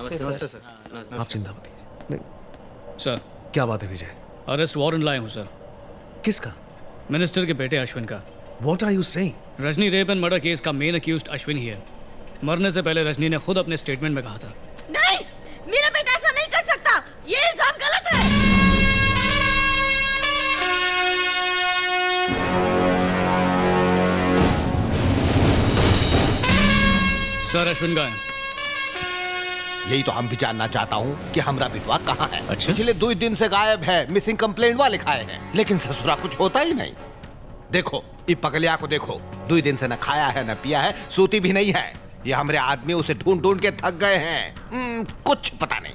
नमस्ते सर। आप चिंता मत कीजिए। नहीं, सर क्या बात है विजय? अरेस्ट वारंट लाए हूँ सर, किसका? मिनिस्टर के बेटे अश्विन का। What are you saying? Rajni rape and murder case का मेन अक्यूज्ड अश्विन ही है। मरने से पहले रजनी ने खुद अपने स्टेटमेंट में कहा था, नहीं, मेरा बेटा ऐसा नहीं कर सकता, ये इल्जाम गलत है। सर अश्विन का है। यही तो हम भी जानना चाहता हूँ कि हमरा बिटवा कहाँ है। अच्छा? पिछले 2 दिन से गायब है, मिसिंग कंप्लेंट वाले खाए हैं, लेकिन ससुरा कुछ होता ही नहीं। देखो ये पगलिया को देखो, 2 दिन से न खाया है न पिया है, सोती भी नहीं है। ये हमारे आदमी उसे ढूंढ ढूंढ के थक गए हैं। कुछ पता नहीं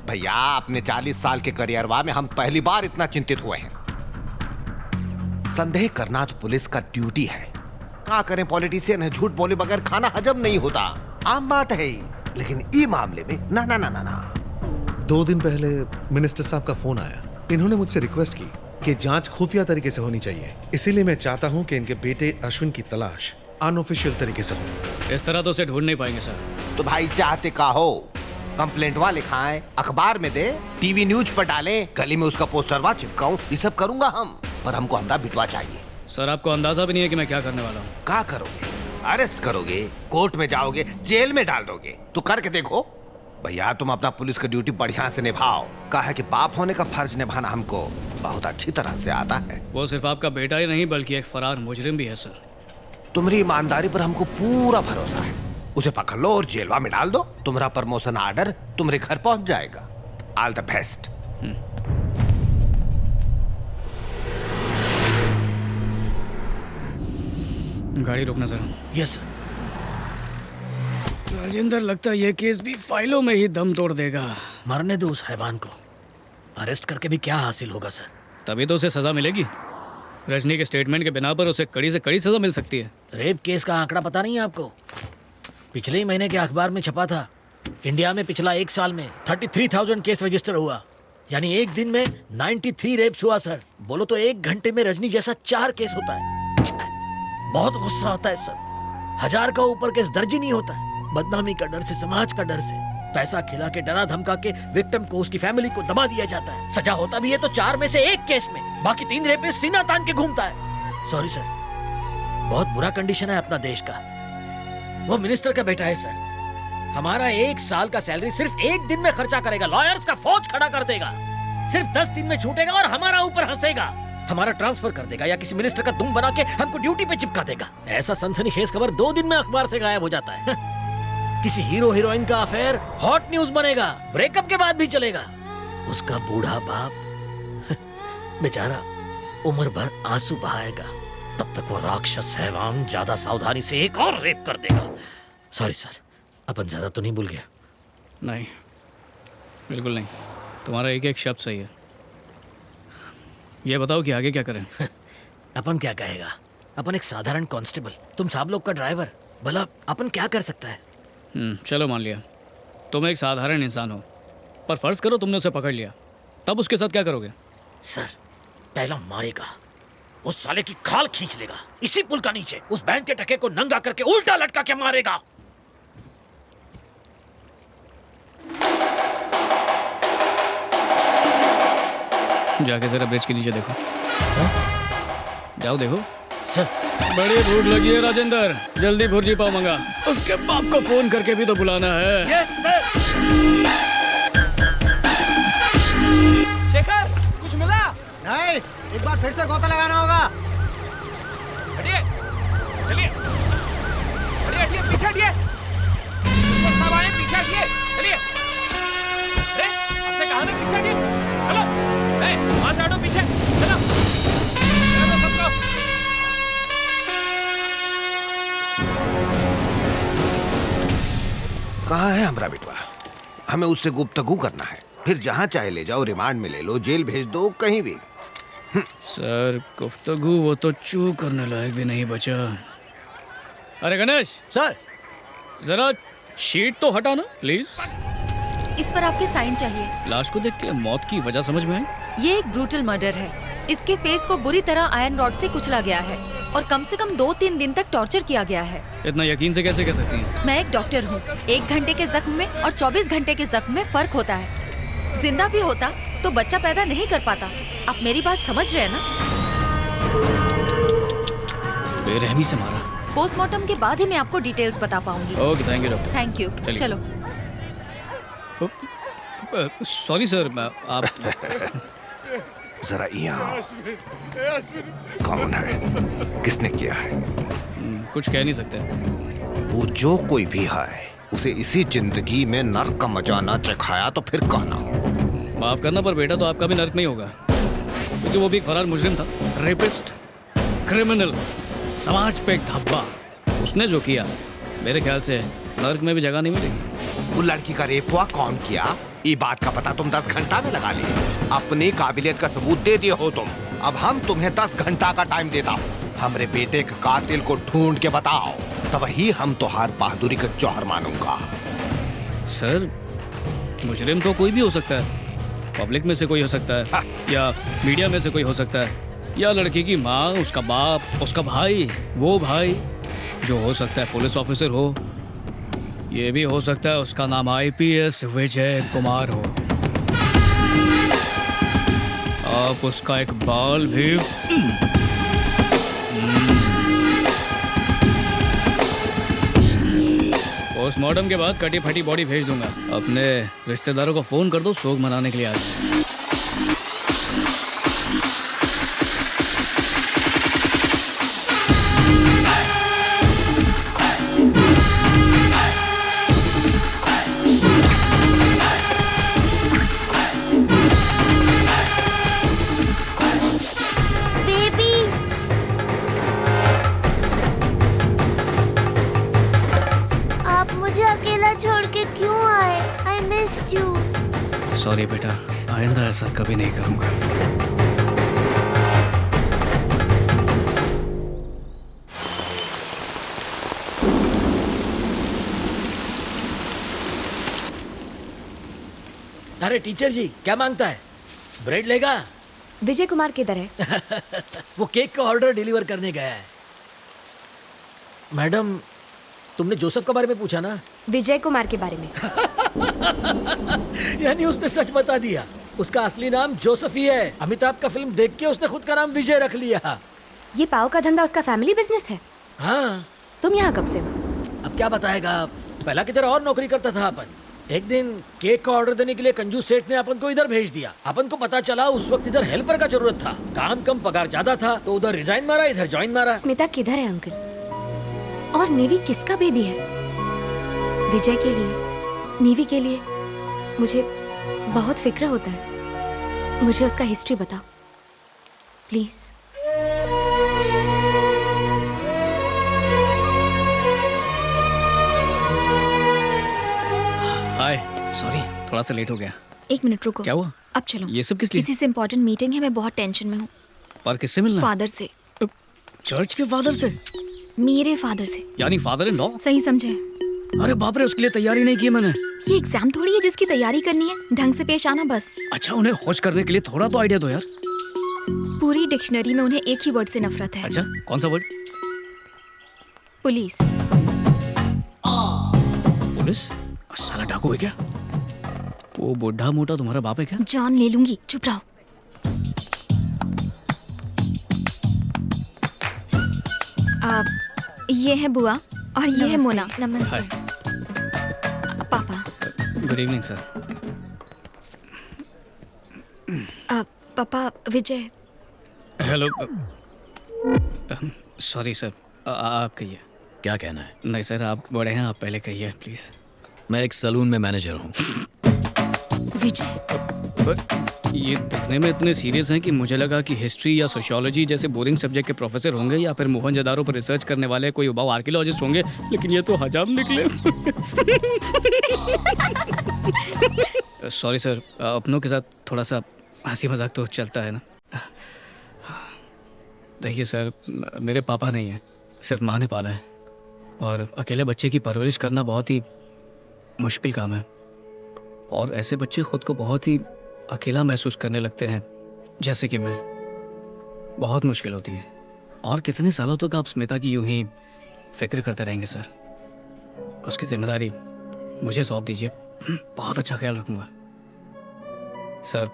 भैया, अपने 40 साल के करियरवा में हम पहली बार इतना चिंतित हुए हैं। संदेह करना तो पुलिस का ड्यूटी है। क्या करें, पॉलिटिशियन है, झूठ बोले बगैर खाना हजम नहीं होता, आम बात है। लेकिन ई मामले में ना ना ना ना ना। 2 दिन पहले मिनिस्टर साहब का फोन आया। इन्होंने मुझसे रिक्वेस्ट की कि जांच खुफिया तरीके से होनी चाहिए। इसीलिए मैं चाहता हूं कि इनके बेटे अश्विन की तलाश अनऑफिशियल तरीके से हो। इस तरह तो उसे ढूंढ नहीं पाएंगे सर। तो भाई चाहते का हो, कंप्लेंट वाले खाएं, अखबार में दे, टीवी न्यूज पर डालें, गली में उसका पोस्टर वा चिपकाऊं, ये सब करूंगा हम, पर हमको हमरा बिटवा चाहिए। सर आपको अंदाजा भी नहीं है कि मैं क्या करने वाला हूँ। क्या करोगे? अरेस्ट करोगे, कोर्ट में जाओगे, जेल में डाल दोगे, तो करके देखो। भैया तुम अपना पुलिस का ड्यूटी बढ़िया से निभाओ। कहा है कि बाप होने का फर्ज निभाना हमको बहुत अच्छी तरह से आता है। वो सिर्फ आपका बेटा ही नहीं बल्कि एक फरार मुजरिम भी है सर। तुम्हारी ईमानदारी पर हमको पूरा भरोसा है। उसे पकड़ लो और जेलवा में डाल दो, तुम्हारा प्रमोशन ऑर्डर तुम्हारे घर पहुंच जाएगा। All the best. गाड़ी रोकना सर। Yes sir. राजेंद्र, लगता है ये केस भी फाइलों में ही दम तोड़ देगा। मरने दो उस हैवान को, अरेस्ट करके भी क्या हासिल होगा सर? तभी तो उसे सजा मिलेगी। रजनी के स्टेटमेंट के बिना पर उसे कड़ी से कड़ी सजा मिल सकती है। रेप केस का आंकड़ा पता नहीं है आपको? पिछले ही महीने के अखबार में छपा था। इंडिया में पिछला 1 साल में 33,000 केस रजिस्टर हुआ, यानी एक दिन में 93 रेप्स हुआ सर। बोलो तो 1 घंटे में रजनी जैसा 4 केस होता है। बहुत गुस्सा आता है सर। 1000 का ऊपर केस दर्ज ही नहीं होता है। बदनामी का डर से, समाज का डर से, पैसा खिला के, डरा धमका के विक्टिम को, उसकी फैमिली को दबा दिया जाता है। सजा होता भी है तो 4 में से 1 केस में, बाकी 3 रेपिस्ट सीना तान के घूमता है। सॉरी सर, बहुत बुरा कंडीशन है अपना देश का। वो मिनिस्टर का बेटा है सर। हमारा 1 साल का सैलरी सिर्फ 1 दिन में खर्चा करेगा, लॉयर्स का फौज खड़ा कर देगा। सिर्फ 10 दिन में छूटेगा और हमारा ऊपर हंसेगा, हमारा ट्रांसफर कर देगा या किसी मिनिस्टर का दुम बना के हमको ड्यूटी पे चिपका देगा। ऐसा सनसनीखेज खबर 2 दिन में अखबार से गायब हो जाता है। किसी हीरो हीरोइन का अफेयर हॉट न्यूज बनेगा, ब्रेकअप के बाद भी चलेगा। उसका बूढ़ा बाप बेचारा उम्र भर आंसू बहाएगा, तब तक वो राक्षस हैवान ज्यादा सावधानी से एक और रेप कर देगा। सॉरी सर, अपन ज्यादा तो नहीं भूल गया? नहीं, बिल्कुल नहीं। तुम्हारा एक एक शब्द सही है। ये बताओ कि आगे क्या करें? अपन क्या कहेगा? अपन एक साधारण कांस्टेबल, तुम सब लोग का ड्राइवर। भला अपन क्या कर सकता है? चलो मान लिया तुम एक साधारण इंसान हो, पर फर्ज करो तुमने उसे पकड़ लिया, तब उसके साथ क्या करोगे? सर, पहला मारेगा, उस साले की खाल खींच लेगा, इसी पुल का नीचे उस बैंक के टके को नंगा करके उल्टा लटका के मारेगा। जाके जरा ब्रिज के नीचे देखो। जाओ देखो। सर, बड़ी भूख लगी है राजेंद्र, जल्दी भुर्जी पाव मंगा। उसके बाप को फोन करके भी तो बुलाना है। Yes sir. शेखर, कुछ मिला? नहीं, एक बार फिर से गोता लगाना होगा। हटिए, चलिए, हटिए, हटिए, पीछे हटिए, पीछे हटिए, चलिए। अरे, आपसे कहा ना पीछे हटिए, चलो, वहां से हटो पीछे, चलो, चलो सबको। कहाँ है हमरा बिटवा? हमें उससे गुफ्तगू करना है, फिर जहाँ चाहे ले जाओ, रिमांड में ले लो, जेल भेज दो, कहीं भी। सर गुफ्तगू वो तो चू करने लायक भी नहीं बचा। अरे गणेश सर, जरा शीट तो हटा ना प्लीज। इस पर आपके साइन चाहिए। लाश को देख के मौत की वजह समझ में आई? ये एक ब्रूटल मर्डर है। इसके फेस को बुरी तरह आयरन रॉड से कुचला गया है। और कम से कम 2-3 दिन तक टॉर्चर किया गया है। इतना यकीन से कैसे कह सकती हैं? मैं एक डॉक्टर हूँ। 1 घंटे के जख्म में और 24 घंटे के जख्म में फर्क होता है। जिंदा भी होता तो बच्चा पैदा नहीं कर पाता। आप मेरी बात समझ रहे हैं ना? बेरहमी से मारा। पोस्टमार्टम के बाद ही मैं आपको डिटेल्स बता पाऊंगी। Okay, thank you doctor. Thank you. चलिए। चलो। सॉरी सर, आप जरा यहाँ। कौन है? किसने किया है? कुछ कह नहीं सकते। वो जो कोई भी है, उसे इसी जिंदगी में नर्क का मजा ना चखाया तो फिर कहना। माफ करना, पर बेटा तो आपका भी नर्क में ही होगा, क्योंकि वो भी एक फरार मुजरिम था, रेपिस्ट, क्रिमिनल, समाज पे एक धब्बा। उसने जो किया, मेरे ख्याल से नर्क में भी जगह नहीं मिलेगी। वो लड़की का रेप हुआ कौन किया? ये बात का पता तुम 10 घंटा में लगा लिए। अपनी काबिलियत का सबूत दे दिए हो तुम। अब हम तुम्हें 10 घंटा का टाइम देता हूँ। हमरे बेटे के कातिल को ढूंढ के बताओ, तब ही हम तोहार बहादुरी का जौहर मानूंगा। सर, मुजरिम तो कोई भी हो सकता है। पब्लिक में से कोई हो सकता है, या मीडिया में से कोई हो सकता है, या लड़की की माँ, उसका बाप, उसका भाई, वो भाई जो हो सकता है पुलिस ऑफिसर हो। ये भी हो सकता है उसका नाम IPS विजय कुमार हो। आप उसका एक बाल भी पोस्टमार्टम के बाद कटी फटी बॉडी भेज दूंगा। अपने रिश्तेदारों को फोन कर दो, शोक मनाने के लिए आ जाए। सॉरी बेटा, आइंदा ऐसा कभी नहीं करूंगा। अरे टीचर जी, क्या मांगता है? ब्रेड लेगा? विजय कुमार किधर है? वो केक का ऑर्डर डिलीवर करने गया है। मैडम, तुमने जोसेफ के बारे में पूछा ना? विजय कुमार के बारे में। यानी उसने सच बता दिया। उसका असली नाम जोसेफ ही है। अमिताभ का फिल्म देख के उसने खुद का नाम विजय रख लिया। ये पाव का धंधा उसका फैमिली बिजनेस है? हाँ। तुम यहाँ कब से हो? अब क्या बताएगा, पहला की तरह और नौकरी करता था अपन। एक दिन केक का ऑर्डर देने के लिए कंजूस सेठ ने अपन को इधर भेज दिया। अपन को पता चला उस वक्त इधर हेल्पर का जरूरत था, काम कम पगार ज्यादा था, तो उधर रिजाइन मारा, इधर ज्वाइन मारा। स्मिता किधर है अंकल? और नेवी किसका बेबी है? विजय के लिए, नेवी के लिए मुझे बहुत फिक्र होता है। मुझे उसका हिस्ट्री बताओ प्लीज। हाय, सॉरी थोड़ा सा लेट हो गया। 1 मिनट रुको। क्या हुआ? अब चलो। ये सब किस लिए? किसी से इम्पोर्टेंट मीटिंग है, मैं बहुत टेंशन में हूँ। पर किससे मिलना? फादर से। चर्च के फादर से? मेरे फादर से। यानी फादर इन लॉ? सही समझे? अरे बाप रे, उसके लिए तैयारी नहीं की मैंने। ये एग्जाम थोड़ी है जिसकी तैयारी करनी है, ढंग से पेश आना बस। अच्छा, उन्हें खोज करने के लिए थोड़ा तो आइडिया दो यार। पूरी डिक्शनरी में उन्हें एक ही वर्ड से नफरत है। अच्छा, कौन सा वर्ड? पुलिस। पुलिस? साला डाकू है क्या? वो बुढ़ा मोटा तुम्हारा बाप है क्या? जान ले लूंगी, चुप रहो। ये है बुआ और ये है मोना। नमस्ते। पापा। Good evening sir. पापा, विजय। हेलो। सॉरी सर, आप कहिए। क्या कहना है? नहीं सर, आप बड़े हैं, आप पहले कहिए प्लीज। मैं एक सलून में मैनेजर हूँ। विजय, ये दिखने में इतने सीरियस हैं कि मुझे लगा कि हिस्ट्री या सोशियोलॉजी जैसे बोरिंग सब्जेक्ट के प्रोफेसर होंगे, या फिर मोहनजोदारो पर रिसर्च करने वाले कोई उबाऊ आर्कियोलॉजिस्ट होंगे, लेकिन ये तो हजाम निकले। सॉरी सर, अपनों के साथ थोड़ा सा हंसी मजाक तो चलता है ना। देखिए सर, मेरे पापा नहीं है, सिर्फ माँ ने पाला है, और अकेले बच्चे की परवरिश करना बहुत ही मुश्किल काम है। और ऐसे बच्चे खुद को बहुत ही अकेला महसूस करने लगते हैं, जैसे कि मैं। बहुत मुश्किल होती है। और कितने सालों तक आप स्मिता की यूं ही फिक्र करते रहेंगे सर? उसकी जिम्मेदारी मुझे सौंप दीजिए, बहुत अच्छा ख्याल रखूंगा। सर,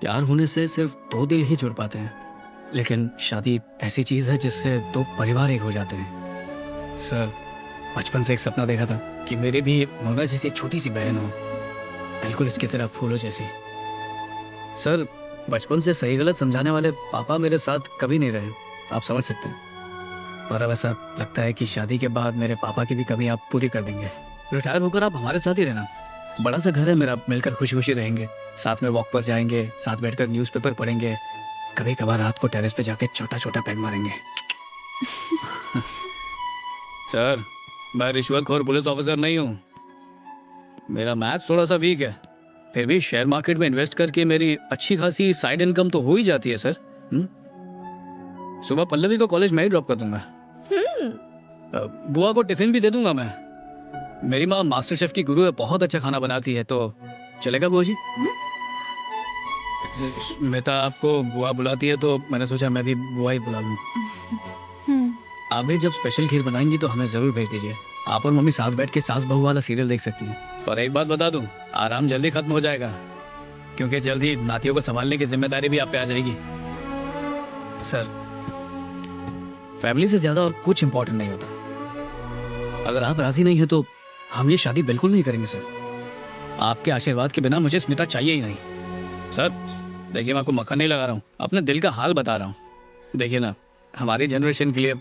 प्यार होने से सिर्फ दो दिल ही जुड़ पाते हैं, लेकिन शादी ऐसी चीज़ है जिससे दो परिवार एक हो जाते हैं। सर, बचपन से एक सपना देखा था कि मेरे भी मोना जैसी एक छोटी सी बहन हो, बिल्कुल इसकी तरह फूलों जैसी। सर, बचपन से सही गलत समझाने वाले पापा मेरे साथ कभी नहीं रहे, आप समझ सकते हैं। पर अब ऐसा लगता है कि शादी के बाद मेरे पापा की भी कमी आप पूरी कर देंगे। रिटायर होकर आप हमारे साथ ही रहना, बड़ा सा घर है मेरा, मिलकर खुशी खुशी रहेंगे, साथ में वॉक पर जाएंगे, साथ बैठकर न्यूज़पेपर पढ़ेंगे, कभी कभार रात को टेरेस पे जाके छोटा छोटा पैग मारेंगे। सर, मैं रिश्वतखोर पुलिस ऑफिसर नहीं हूँ, मेरा मैथ्स थोड़ा सा वीक है, फिर भी शेयर मार्केट में इन्वेस्ट करके मेरी अच्छी खासी साइड इनकम तो हो ही जाती है सर। सुबह पल्लवी को कॉलेज में ही ड्रॉप कर दूंगा, बुआ को टिफिन भी दे दूंगा मैं। मेरी माँ मास्टर शेफ की गुरु है, बहुत अच्छा खाना बनाती है, तो चलेगा बुआ जी? स्मिता आपको बुआ बुलाती है तो मैंने सोचा मैं भी बुआ ही बुला लूँ। आप भी जब स्पेशल खीर बनाएंगी तो हमें ज़रूर भेज दीजिए। आप और मम्मी साथ बैठ के सास बहू वाला सीरियल देख सकती हैं। पर एक बात बता दूं, आराम जल्दी खत्म हो जाएगा, क्योंकि जल्दी नातियों को संभालने की जिम्मेदारी भी आप पे आ जाएगी। सर, फैमिली से ज़्यादा और कुछ इंपॉर्टेंट नहीं होता। अगर आप राजी नहीं हैं तो हम ये शादी बिल्कुल नहीं करेंगे सर। आपके आशीर्वाद के बिना मुझे स्मिता चाहिए ही नहीं। सर, देखिए मैं आपको मक्खन नहीं लगा रहा हूँ, अपने दिल का हाल बता रहा हूँ। देखिए ना, हमारी जनरेशन के लिए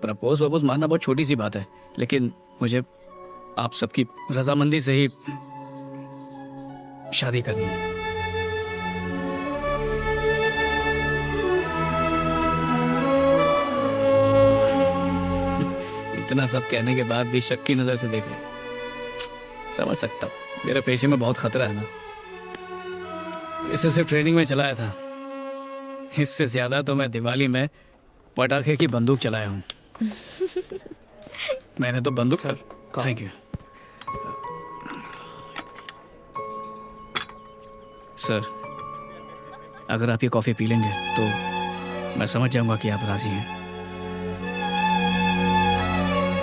प्रपोज वपोज मारना बहुत छोटी सी बात है, लेकिन मुझे आप सबकी रजामंदी से ही शादी करनी है। इतना सब कहने के बाद भी शक की नजर से देख रहे, समझ सकता हूँ, मेरे पेशे में बहुत खतरा है ना। इसे सिर्फ ट्रेनिंग में चलाया था, इससे ज्यादा तो मैं दिवाली में पटाखे की बंदूक चलाया हूँ। मैंने तो बंदूक। Thank you sir. अगर आप ये कॉफ़ी पी लेंगे तो मैं समझ जाऊंगा कि आप राजी हैं।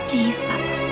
प्लीज पापा।